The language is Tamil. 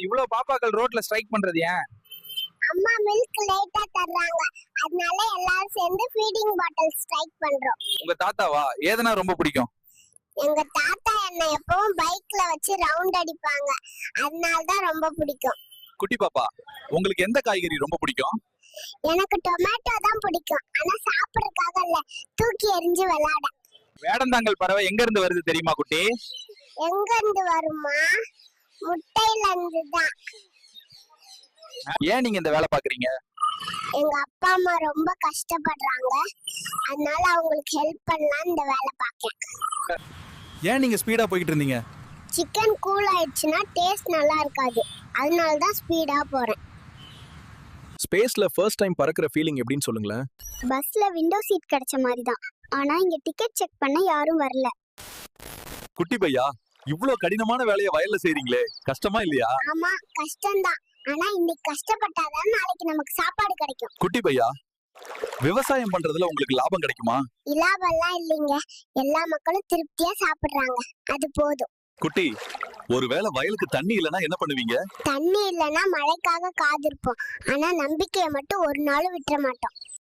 இவ்வளவு பாப்பாக்கள் ரோட்ல ஸ்ட்ரைக் பண்றது ஏன்? அம்மா மில்க் லேட்டா தர்றாங்க, அதனால எல்லாரும் சேர்ந்து ஃபீடிங் பாட்டில் ஸ்ட்ரைக் பண்றோம். உங்க தாத்தாவா? ஏதனா ரொம்ப பிடிக்கும்? எங்க தாத்தா என்ன எப்பவும் பைக்ல வச்சு ரவுண்ட் அடிப்பாங்க, அதனால தான் ரொம்ப பிடிக்கும். குட்டி பாப்பா, உங்களுக்கு எந்த காய்கறி ரொம்ப பிடிக்கும்? எனக்கு டொமேட்டோ தான் பிடிக்கும், ஆனா சாப்பிடறதுக்காக இல்ல, தூக்கி எறிஞ்சு விளையாட. வேடந்தாங்கல் பறவை எங்க இருந்து வருது தெரியுமா குட்டி? எங்க இருந்து வருமா? முட்டையில இருந்து தான். ஏன் நீங்க இந்த வேலை பாக்குறீங்க? எங்க அப்பா அம்மா ரொம்ப கஷ்டப்படுறாங்க, அதனால அவங்களுக்கு ஹெல்ப் பண்ணலாம் இந்த வேலை பார்க்கேன். ஏன் நீங்க ஸ்பீடா போயிட்டு இருந்தீங்க? சிக்கன் கூல் ஆயிடுச்சுன்னா டேஸ்ட் நல்லா இருக்காது, அதனால தான் ஸ்பீடா போறேன். ஸ்பேஸ்ல ஃபர்ஸ்ட் டைம் பறக்கிற ஃபீலிங் எப்படின்னு சொல்லுங்களேன். பஸ்ல விண்டோ சீட் கிடைச்ச மாதிரி தான், ஆனா இங்க டிக்கெட் செக் பண்ண யாரும் வரல. குட்டி பையா, இவ்ளோ கடினமான வேலையை வயல்ல செய்றீங்களே, கஷ்டமா இல்லையா? ஆமா கஷ்டம்தான், ஆனா இன்னைக்கு கஷ்டப்பட்டாதான் நாளைக்கு நமக்கு சாப்பாடு கிடைக்கும். குட்டி பையா, விவசாயம் பண்றதுல உங்களுக்கு லாபம் கிடைக்குமா? இலாபெல்லாம் இல்லைங்க, எல்லா மக்களும் திருப்தியா சாப்பிடுறாங்க, அது போதும். குட்டி, ஒருவேளை வயலுக்கு தண்ணி இல்லனா என்ன பண்ணுவீங்க? தண்ணி இல்லைன்னா மழைக்காக காத்திருப்போம், ஆனா நம்பிக்கையை மட்டும் ஒரு நாளும் விட்டுற மாட்டோம்.